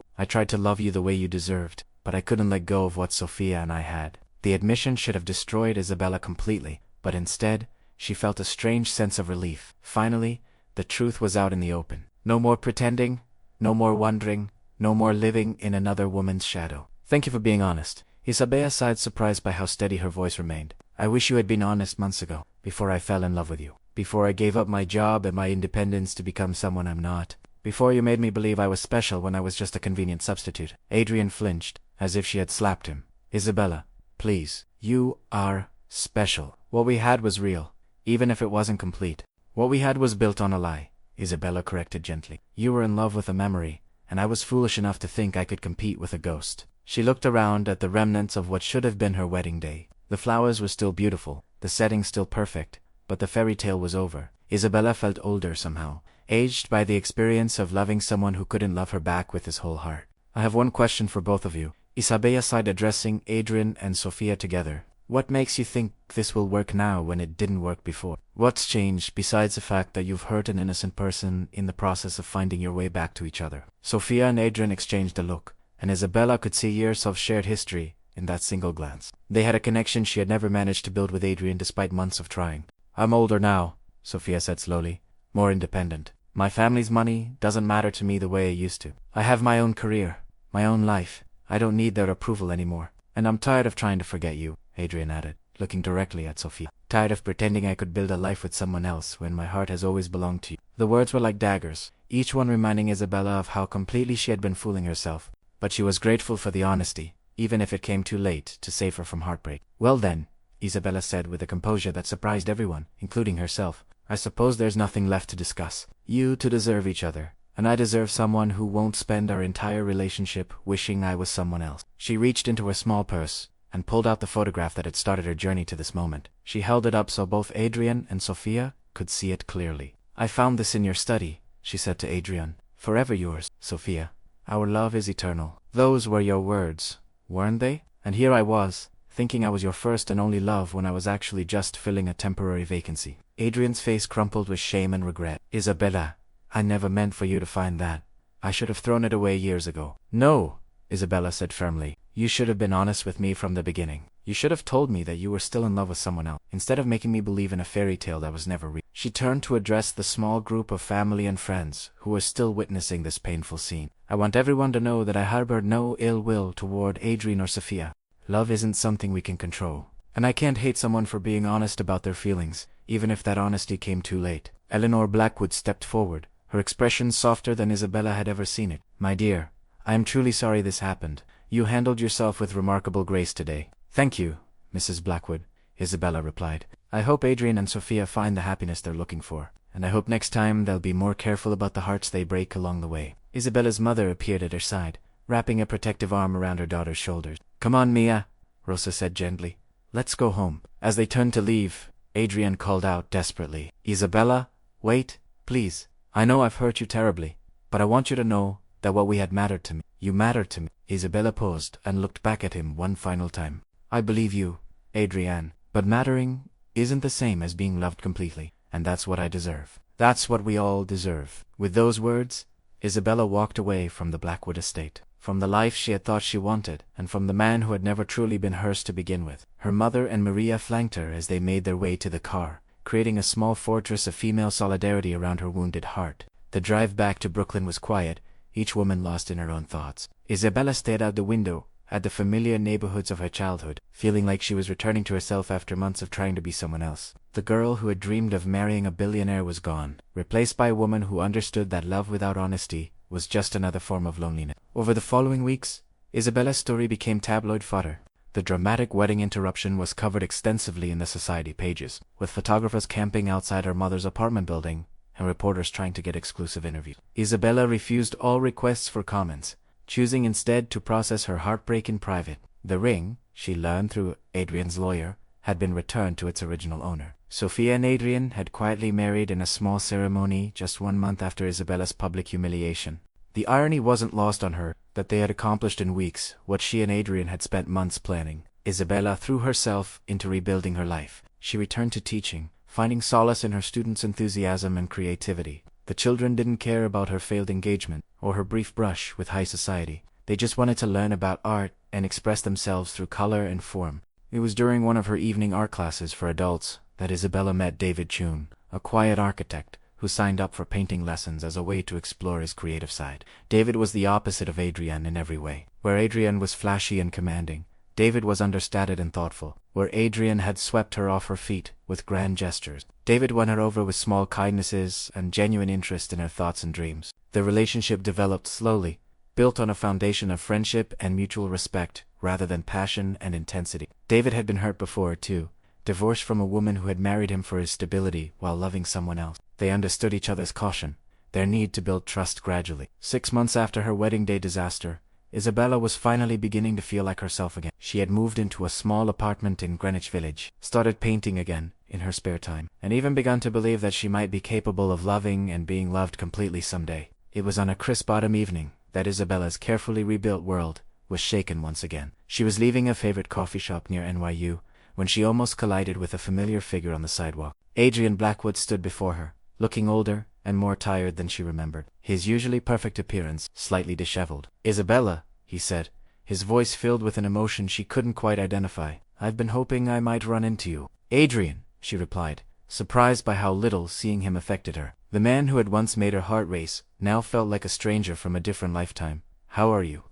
love you the way you deserved, but I couldn't let go of what Sophia and I had. The admission should have destroyed Isabella completely, but instead, she felt a strange sense of relief. Finally, the truth was out in the open. No more pretending, no more wondering, no more living in another woman's shadow. Thank you for being honest. Isabella sighed, surprised by how steady her voice remained. I wish you had been honest months ago, before I fell in love with you. Before I gave up my job and my independence to become someone I'm not. Before you made me believe I was special when I was just a convenient substitute. Adrian flinched, as if she had slapped him. Isabella, please. You are special. What we had was real, even if it wasn't complete. What we had was built on a lie, Isabella corrected gently. You were in love with a memory, and I was foolish enough to think I could compete with a ghost. She looked around at the remnants of what should have been her wedding day. The flowers were still beautiful, the setting still perfect, but the fairy tale was over. Isabella felt older somehow, aged by the experience of loving someone who couldn't love her back with his whole heart. I have one question for both of you, Isabella sighed, addressing Adrian and Sophia together. What makes you think this will work now when it didn't work before? What's changed besides the fact that you've hurt an innocent person in the process of finding your way back to each other? Sophia and Adrian exchanged a look, and Isabella could see years of shared history in that single glance. They had a connection she had never managed to build with Adrian despite months of trying. I'm older now, Sophia said slowly, more independent. My family's money doesn't matter to me the way it used to. I have my own career, my own life. I don't need their approval anymore. And I'm tired of trying to forget you, Adrian added. looking directly at Sophia. "Tired of pretending I could build a life with someone else when my heart has always belonged to you." The words were like daggers, each one reminding Isabella of how completely she had been fooling herself. But she was grateful for the honesty, even if it came too late to save her from heartbreak. "Well then," Isabella said with a composure that surprised everyone, including herself, "I suppose there's nothing left to discuss. You two deserve each other, and I deserve someone who won't spend our entire relationship wishing I was someone else." She reached into her small purse and pulled out the photograph that had started her journey to this moment. She held it up so both Adrian and Sophia could see it clearly. "I found this in your study," she said to Adrian. "Forever yours, Sophia. Our love is eternal." Those were your words, weren't they? And here I was, thinking I was your first and only love when I was actually just filling a temporary vacancy. Adrian's face crumpled with shame and regret. "Isabella, I never meant for you to find that. I should have thrown it away years ago." "No," Isabella said firmly. "You should have been honest with me from the beginning. You should have told me that you were still in love with someone else, instead of making me believe in a fairy tale that was never real." She turned to address the small group of family and friends who were still witnessing this painful scene. "I want everyone to know that I harbored no ill will toward Adrian or Sophia. Love isn't something we can control. And I can't hate someone for being honest about their feelings, even if that honesty came too late." Eleanor Blackwood stepped forward, her expression softer than Isabella had ever seen it. "My dear, I am truly sorry this happened. You handled yourself with remarkable grace today." "Thank you, Mrs. Blackwood," Isabella replied. "I hope Adrian and Sophia find the happiness they're looking for, and I hope next time they'll be more careful about the hearts they break along the way." Isabella's mother appeared at her side, wrapping a protective arm around her daughter's shoulders. "Come on, Mia," Rosa said gently. "Let's go home." As they turned to leave, Adrian called out desperately, "Isabella, wait, please. I know I've hurt you terribly, but I want you to know that what we had mattered to me. You mattered to me." Isabella paused and looked back at him one final time. "I believe you, Adrian, but mattering isn't the same as being loved completely, and that's what I deserve. That's what we all deserve." With those words, Isabella walked away from the Blackwood estate, from the life she had thought she wanted, and from the man who had never truly been hers to begin with. Her mother and Maria flanked her as they made their way to the car, creating a small fortress of female solidarity around her wounded heart. The drive back to Brooklyn was quiet, each woman lost in her own thoughts. Isabella stared out the window at the familiar neighborhoods of her childhood, feeling like she was returning to herself after months of trying to be someone else. The girl who had dreamed of marrying a billionaire was gone, replaced by a woman who understood that love without honesty was just another form of loneliness. Over the following weeks, Isabella's story became tabloid fodder. The dramatic wedding interruption was covered extensively in the society pages, with photographers camping outside her mother's apartment building and reporters trying to get exclusive interviews. Isabella refused all requests for comments, choosing instead to process her heartbreak in private. The ring, she learned through Adrian's lawyer, had been returned to its original owner. Sophia and Adrian had quietly married in a small ceremony just 1 month after Isabella's public humiliation. The irony wasn't lost on her that they had accomplished in weeks what she and Adrian had spent months planning. Isabella threw herself into rebuilding her life. She returned to teaching, finding solace in her students' enthusiasm and creativity. The children didn't care about her failed engagement or her brief brush with high society. They just wanted to learn about art and express themselves through color and form. It was during one of her evening art classes for adults that Isabella met David Chun, a quiet architect who signed up for painting lessons as a way to explore his creative side. David was the opposite of Adrian in every way. Where Adrian was flashy and commanding, David was understated and thoughtful. Where Adrian had swept her off her feet with grand gestures, David won her over with small kindnesses and genuine interest in her thoughts and dreams. The relationship developed slowly, built on a foundation of friendship and mutual respect rather than passion and intensity. David had been hurt before, too, divorced from a woman who had married him for his stability while loving someone else. They understood each other's caution, their need to build trust gradually. 6 months after her wedding day disaster, Isabella was finally beginning to feel like herself again. She had moved into a small apartment in Greenwich Village, started painting again in her spare time, and even begun to believe that she might be capable of loving and being loved completely someday. It was on a crisp autumn evening that Isabella's carefully rebuilt world was shaken once again. She was leaving a favorite coffee shop near NYU when she almost collided with a familiar figure on the sidewalk. Adrian Blackwood stood before her, looking older and more tired than she remembered, his usually perfect appearance slightly disheveled. "Isabella," he said, his voice filled with an emotion she couldn't quite identify. "I've been hoping I might run into you." "Adrian," she replied, surprised by how little seeing him affected her. The man who had once made her heart race now felt like a stranger from a different lifetime. "How are you?"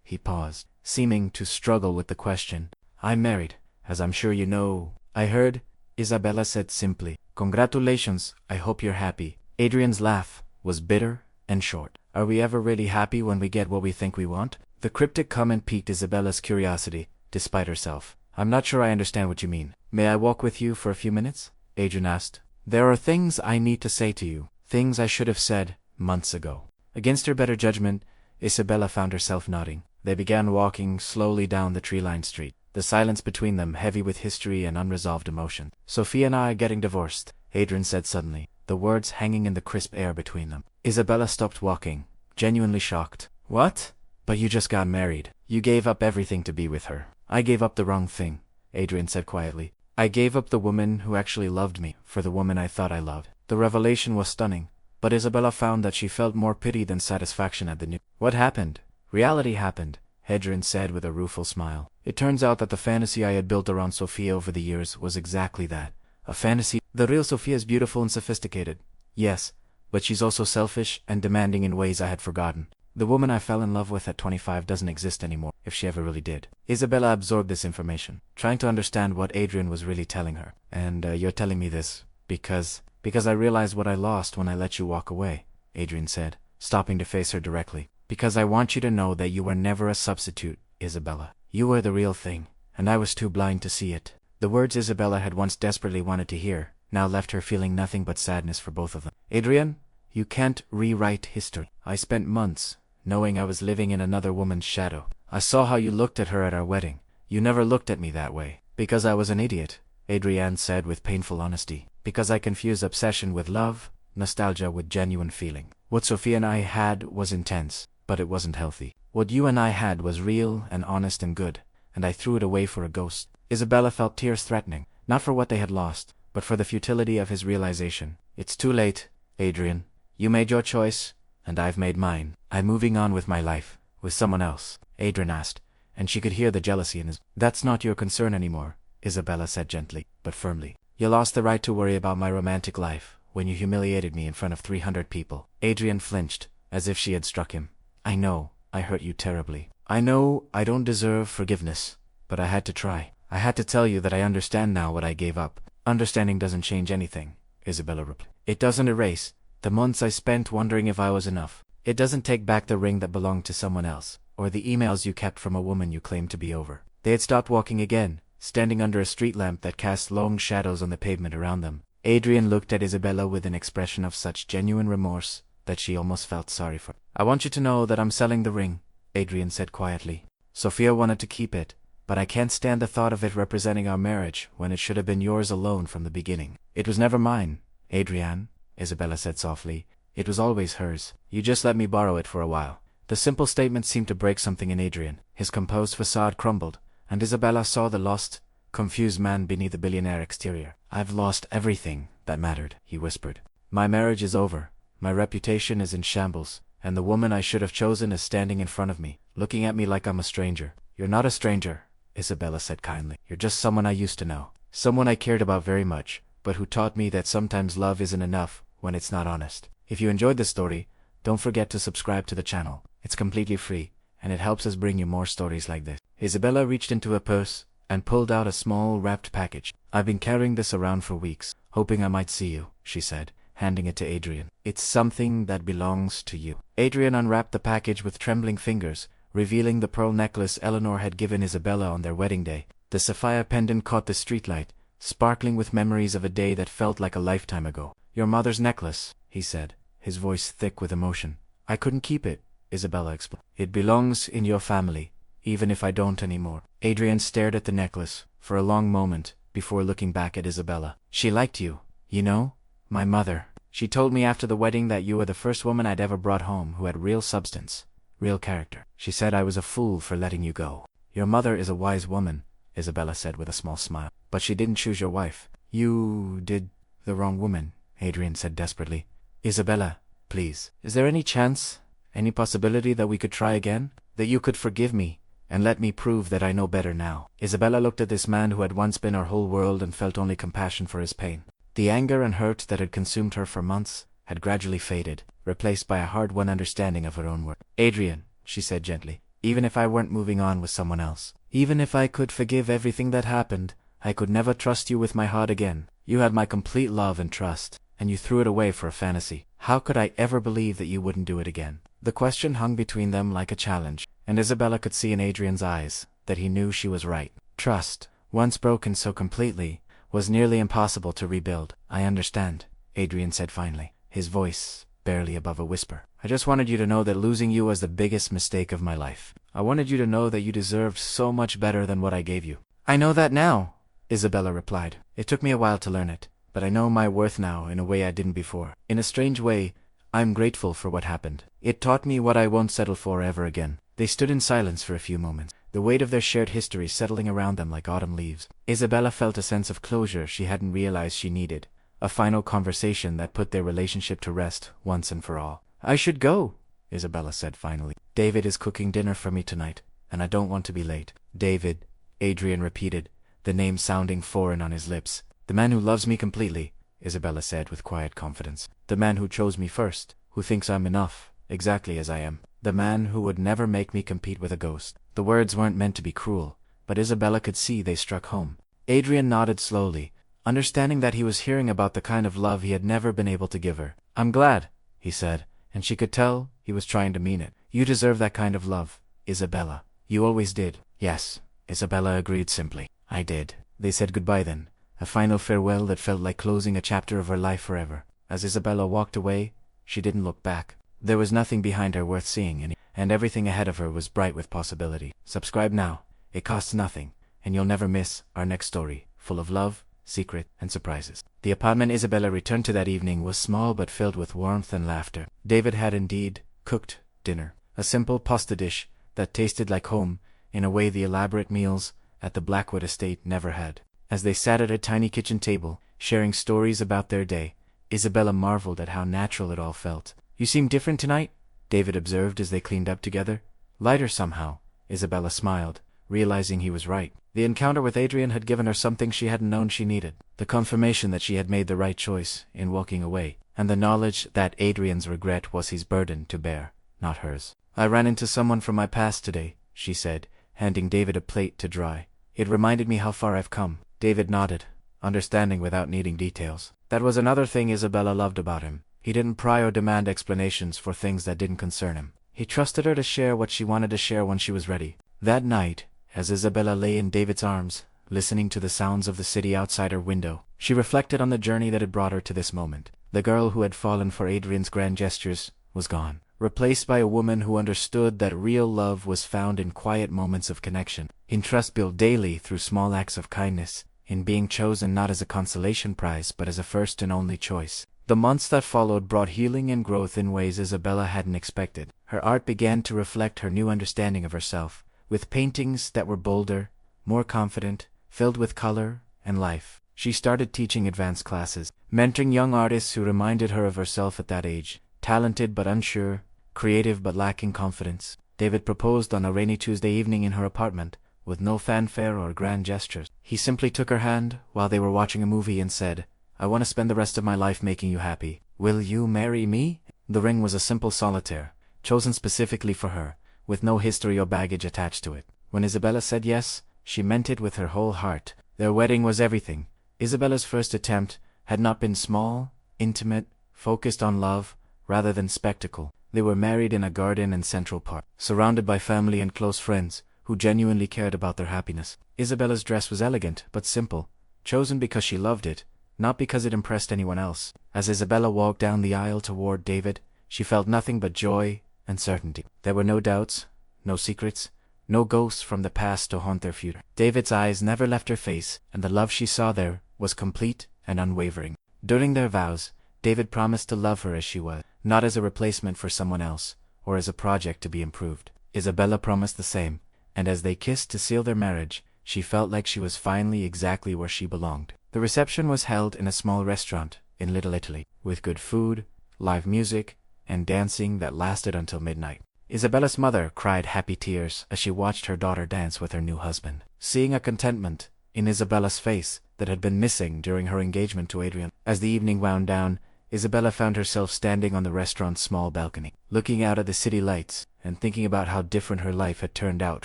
He paused, seeming to struggle with the question. "I'm married, as I'm sure you know. I heard, Isabella said simply. Congratulations, I hope you're happy. Adrian's laugh was bitter and short. Are we ever really happy when we get what we think we want? The cryptic comment piqued Isabella's curiosity, despite herself. I'm not sure I understand what you mean. May I walk with you for a few minutes? Adrian asked. There are things I need to say to you, things I should have said months ago. Against her better judgment, Isabella found herself nodding. They began walking slowly down the tree-lined street, the silence between them heavy with history and unresolved emotion. Sophia and I are getting divorced, Adrian said suddenly, the words hanging in the crisp air between them. Isabella stopped walking, genuinely shocked. What? But you just got married. You gave up everything to be with her. I gave up the wrong thing, Adrian said quietly. I gave up the woman who actually loved me for the woman I thought I loved. The revelation was stunning, but Isabella found that she felt more pity than satisfaction at the news. What happened? Reality happened, Adrian said with a rueful smile. It turns out that the fantasy I had built around Sophia over the years was exactly that. A fantasy. The real Sophia is beautiful and sophisticated. Yes, but she's also selfish and demanding in ways I had forgotten. The woman I fell in love with at 25 doesn't exist anymore, if she ever really did. Isabella absorbed this information, trying to understand what Adrian was really telling her. And you're telling me this because I realized what I lost when I let you walk away, Adrian said, stopping to face her directly. Because I want you to know that you were never a substitute, Isabella. You were the real thing, and I was too blind to see it. The words Isabella had once desperately wanted to hear now left her feeling nothing but sadness for both of them. Adrian, you can't rewrite history. I spent months knowing I was living in another woman's shadow. I saw how you looked at her at our wedding. You never looked at me that way. Because I was an idiot, Adrienne said with painful honesty. Because I confused obsession with love, nostalgia with genuine feeling. What Sophia and I had was intense, but it wasn't healthy. What you and I had was real and honest and good, and I threw it away for a ghost. Isabella felt tears threatening, not for what they had lost, but for the futility of his realization. It's too late, Adrian. You made your choice, and I've made mine. I'm moving on with my life, with someone else, Adrian asked, and she could hear the jealousy in his. That's not your concern anymore, Isabella said gently, but firmly. You lost the right to worry about my romantic life when you humiliated me in front of 300 people. Adrian flinched, as if she had struck him. I know, I hurt you terribly. I know I don't deserve forgiveness, but I had to try. I had to tell you that I understand now what I gave up. Understanding doesn't change anything, Isabella replied. It doesn't erase the months I spent wondering if I was enough. It doesn't take back the ring that belonged to someone else, or the emails you kept from a woman you claimed to be over. They had stopped walking again, standing under a street lamp that cast long shadows on the pavement around them. Adrian looked at Isabella with an expression of such genuine remorse that she almost felt sorry for her. I want you to know that I'm selling the ring, Adrian said quietly. Sophia wanted to keep it, but I can't stand the thought of it representing our marriage when it should have been yours alone from the beginning. It was never mine, Adrian, Isabella said softly. It was always hers. You just let me borrow it for a while. The simple statement seemed to break something in Adrian. His composed facade crumbled, and Isabella saw the lost, confused man beneath the billionaire exterior. I've lost everything that mattered, he whispered. My marriage is over. My reputation is in shambles, and the woman I should have chosen is standing in front of me, looking at me like I'm a stranger. You're not a stranger, Isabella said kindly. You're just someone I used to know. Someone I cared about very much, but who taught me that sometimes love isn't enough when it's not honest. If you enjoyed this story, don't forget to subscribe to the channel. It's completely free, and it helps us bring you more stories like this. Isabella reached into her purse and pulled out a small wrapped package. I've been carrying this around for weeks, hoping I might see you, she said, handing it to Adrian. It's something that belongs to you. Adrian unwrapped the package with trembling fingers, revealing the pearl necklace Eleanor had given Isabella on their wedding day. The sapphire pendant caught the streetlight, sparkling with memories of a day that felt like a lifetime ago. Your mother's necklace, he said, his voice thick with emotion. I couldn't keep it, Isabella explained. It belongs in your family, even if I don't anymore. Adrian stared at the necklace for a long moment before looking back at Isabella. She liked you, you know? My mother. She told me after the wedding that you were the first woman I'd ever brought home who had real substance, real character. She said I was a fool for letting you go. Your mother is a wise woman, Isabella said with a small smile. But she didn't choose your wife. You did the wrong woman, Adrian said desperately. Isabella, please. Is there any chance, any possibility that we could try again? That you could forgive me and let me prove that I know better now? Isabella looked at this man who had once been her whole world and felt only compassion for his pain. The anger and hurt that had consumed her for months had gradually faded, replaced by a hard-won understanding of her own worth. Adrian, she said gently, even if I weren't moving on with someone else. Even if I could forgive everything that happened, I could never trust you with my heart again. You had my complete love and trust, and you threw it away for a fantasy. How could I ever believe that you wouldn't do it again? The question hung between them like a challenge, and Isabella could see in Adrian's eyes that he knew she was right. Trust, once broken so completely, was nearly impossible to rebuild. I understand, Adrian said finally, his voice barely above a whisper. I just wanted you to know that losing you was the biggest mistake of my life. I wanted you to know that you deserved so much better than what I gave you. I know that now, Isabella replied. It took me a while to learn it, but I know my worth now in a way I didn't before. In a strange way, I'm grateful for what happened. It taught me what I won't settle for ever again. They stood in silence for a few moments, the weight of their shared history settling around them like autumn leaves. Isabella felt a sense of closure she hadn't realized she needed, a final conversation that put their relationship to rest once and for all. I should go, Isabella said finally. David is cooking dinner for me tonight, and I don't want to be late. David, Adrian repeated, the name sounding foreign on his lips. The man who loves me completely, Isabella said with quiet confidence. The man who chose me first, who thinks I'm enough, exactly as I am. The man who would never make me compete with a ghost. The words weren't meant to be cruel, but Isabella could see they struck home. Adrian nodded slowly, understanding that he was hearing about the kind of love he had never been able to give her. I'm glad, he said, and she could tell he was trying to mean it. You deserve that kind of love, Isabella. You always did. Yes, Isabella agreed simply. I did. They said goodbye then, a final farewell that felt like closing a chapter of her life forever. As Isabella walked away, she didn't look back. There was nothing behind her worth seeing, and everything ahead of her was bright with possibility. Subscribe now. It costs nothing, and you'll never miss our next story, full of love, secret, and surprises. The apartment Isabella returned to that evening was small but filled with warmth and laughter. David had indeed cooked dinner, a simple pasta dish that tasted like home in a way the elaborate meals at the Blackwood estate never had. As they sat at a tiny kitchen table, sharing stories about their day, Isabella marveled at how natural it all felt. You seem different tonight, David observed as they cleaned up together. Lighter somehow, Isabella smiled, realizing he was right. The encounter with Adrian had given her something she hadn't known she needed. The confirmation that she had made the right choice in walking away, and the knowledge that Adrian's regret was his burden to bear, not hers. I ran into someone from my past today, she said, handing David a plate to dry. It reminded me how far I've come. David nodded, understanding without needing details. That was another thing Isabella loved about him. He didn't pry or demand explanations for things that didn't concern him. He trusted her to share what she wanted to share when she was ready. That night, as Isabella lay in David's arms, listening to the sounds of the city outside her window, she reflected on the journey that had brought her to this moment. The girl who had fallen for Adrian's grand gestures was gone, replaced by a woman who understood that real love was found in quiet moments of connection, in trust built daily through small acts of kindness, in being chosen not as a consolation prize but as a first and only choice. The months that followed brought healing and growth in ways Isabella hadn't expected. Her art began to reflect her new understanding of herself, with paintings that were bolder, more confident, filled with color and life. She started teaching advanced classes, mentoring young artists who reminded her of herself at that age, talented but unsure, creative but lacking confidence. David proposed on a rainy Tuesday evening in her apartment, with no fanfare or grand gestures. He simply took her hand while they were watching a movie and said, I want to spend the rest of my life making you happy. Will you marry me? The ring was a simple solitaire, chosen specifically for her, with no history or baggage attached to it. When Isabella said yes, she meant it with her whole heart. Their wedding was everything. Isabella's first attempt had not been small, intimate, focused on love, rather than spectacle. They were married in a garden in Central Park, surrounded by family and close friends, who genuinely cared about their happiness. Isabella's dress was elegant, but simple, chosen because she loved it, not because it impressed anyone else. As Isabella walked down the aisle toward David, she felt nothing but joy and certainty. There were no doubts, no secrets, no ghosts from the past to haunt their future. David's eyes never left her face, and the love she saw there was complete and unwavering. During their vows, David promised to love her as she was, not as a replacement for someone else, or as a project to be improved. Isabella promised the same, and as they kissed to seal their marriage, she felt like she was finally exactly where she belonged. The reception was held in a small restaurant in Little Italy, with good food, live music, and dancing that lasted until midnight. Isabella's mother cried happy tears as she watched her daughter dance with her new husband, seeing a contentment in Isabella's face that had been missing during her engagement to Adrian. As the evening wound down, Isabella found herself standing on the restaurant's small balcony, looking out at the city lights, and thinking about how different her life had turned out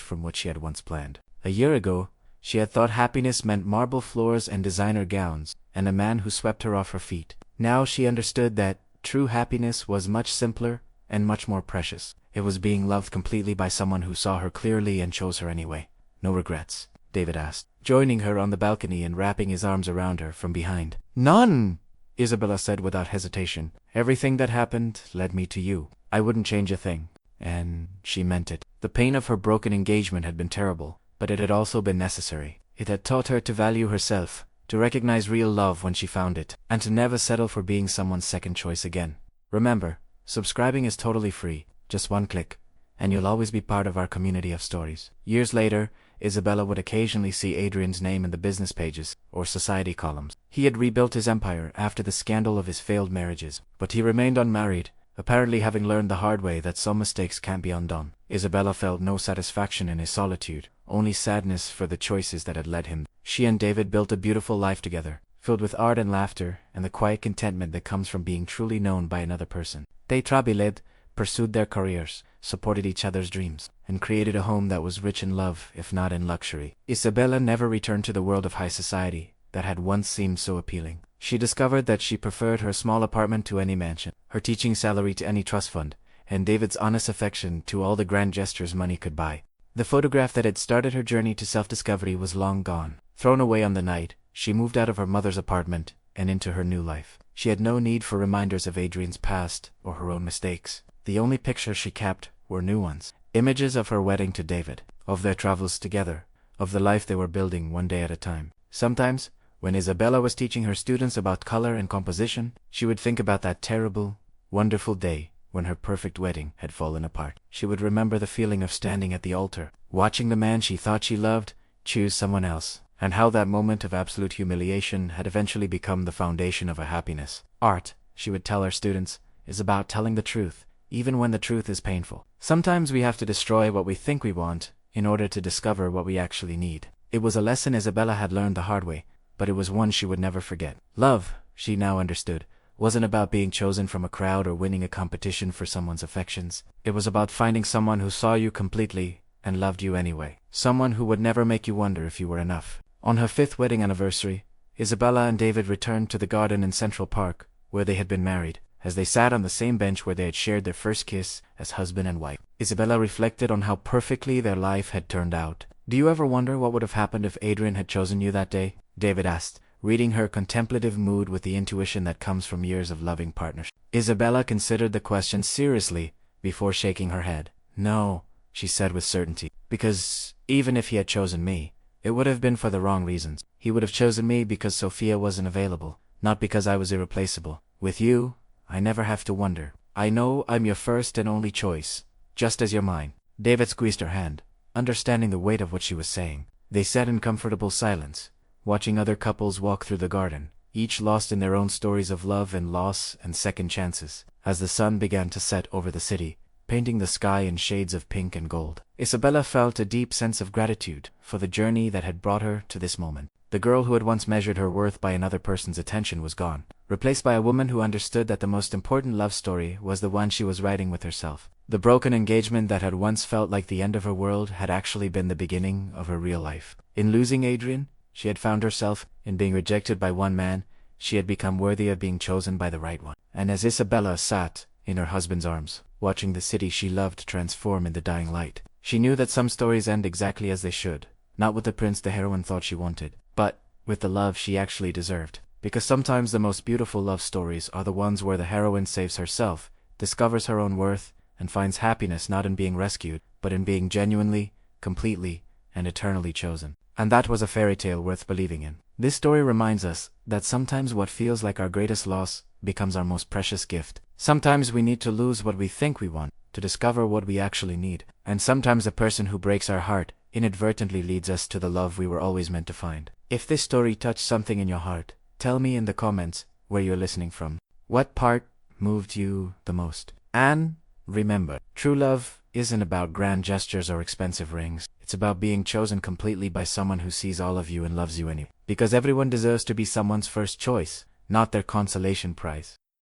from what she had once planned. A year ago, she had thought happiness meant marble floors and designer gowns, and a man who swept her off her feet. Now she understood that true happiness was much simpler and much more precious. It was being loved completely by someone who saw her clearly and chose her anyway. No regrets? David asked, joining her on the balcony and wrapping his arms around her from behind. None, Isabella said without hesitation. Everything that happened led me to you. I wouldn't change a thing. And she meant it. The pain of her broken engagement had been terrible, but it had also been necessary. It had taught her to value herself, to recognize real love when she found it, and to never settle for being someone's second choice again. Remember, subscribing is totally free, just one click, and you'll always be part of our community of stories. Years later, Isabella would occasionally see Adrian's name in the business pages or society columns. He had rebuilt his empire after the scandal of his failed marriages, but he remained unmarried, apparently having learned the hard way that some mistakes can't be undone. Isabella felt no satisfaction in his solitude, only sadness for the choices that had led him. She and David built a beautiful life together, filled with art and laughter and the quiet contentment that comes from being truly known by another person. They trabiled, pursued their careers, supported each other's dreams, and created a home that was rich in love, if not in luxury. Isabella never returned to the world of high society that had once seemed so appealing. She discovered that she preferred her small apartment to any mansion, her teaching salary to any trust fund, and David's honest affection to all the grand gestures money could buy. The photograph that had started her journey to self-discovery was long gone. Thrown away on the night, she moved out of her mother's apartment and into her new life. She had no need for reminders of Adrian's past or her own mistakes. The only pictures she kept were new ones. Images of her wedding to David, of their travels together, of the life they were building one day at a time. Sometimes, when Isabella was teaching her students about color and composition, she would think about that terrible, wonderful day when her perfect wedding had fallen apart. She would remember the feeling of standing at the altar, watching the man she thought she loved choose someone else, and how that moment of absolute humiliation had eventually become the foundation of her happiness. Art, she would tell her students, is about telling the truth, even when the truth is painful. Sometimes we have to destroy what we think we want in order to discover what we actually need. It was a lesson Isabella had learned the hard way, but it was one she would never forget. Love, she now understood, wasn't about being chosen from a crowd or winning a competition for someone's affections. It was about finding someone who saw you completely and loved you anyway. Someone who would never make you wonder if you were enough. On her 5th wedding anniversary, Isabella and David returned to the garden in Central Park, where they had been married. As they sat on the same bench where they had shared their first kiss as husband and wife, Isabella reflected on how perfectly their life had turned out. Do you ever wonder what would have happened if Adrian had chosen you that day? David asked, reading her contemplative mood with the intuition that comes from years of loving partnership. Isabella considered the question seriously before shaking her head. No, she said with certainty, because even if he had chosen me, it would have been for the wrong reasons. He would have chosen me because Sophia wasn't available, not because I was irreplaceable. With you, I never have to wonder. I know I'm your first and only choice, just as you're mine. David squeezed her hand, understanding the weight of what she was saying. They sat in comfortable silence, watching other couples walk through the garden, each lost in their own stories of love and loss and second chances. As the sun began to set over the city, painting the sky in shades of pink and gold, Isabella felt a deep sense of gratitude for the journey that had brought her to this moment. The girl who had once measured her worth by another person's attention was gone, replaced by a woman who understood that the most important love story was the one she was writing with herself. The broken engagement that had once felt like the end of her world had actually been the beginning of her real life. In losing Adrian, she had found herself, in being rejected by one man, she had become worthy of being chosen by the right one. And as Isabella sat in her husband's arms, watching the city she loved transform in the dying light, she knew that some stories end exactly as they should, not with the prince the heroine thought she wanted, but with the love she actually deserved. Because sometimes the most beautiful love stories are the ones where the heroine saves herself, discovers her own worth, and finds happiness not in being rescued, but in being genuinely, completely, and eternally chosen. And that was a fairy tale worth believing in. This story reminds us that sometimes what feels like our greatest loss becomes our most precious gift. Sometimes we need to lose what we think we want to discover what we actually need. And sometimes the person who breaks our heart inadvertently leads us to the love we were always meant to find. If this story touched something in your heart, tell me in the comments where you're listening from. What part moved you the most? And remember, true love isn't about grand gestures or expensive rings. It's about being chosen completely by someone who sees all of you and loves you anyway. Because everyone deserves to be someone's first choice, not their consolation prize.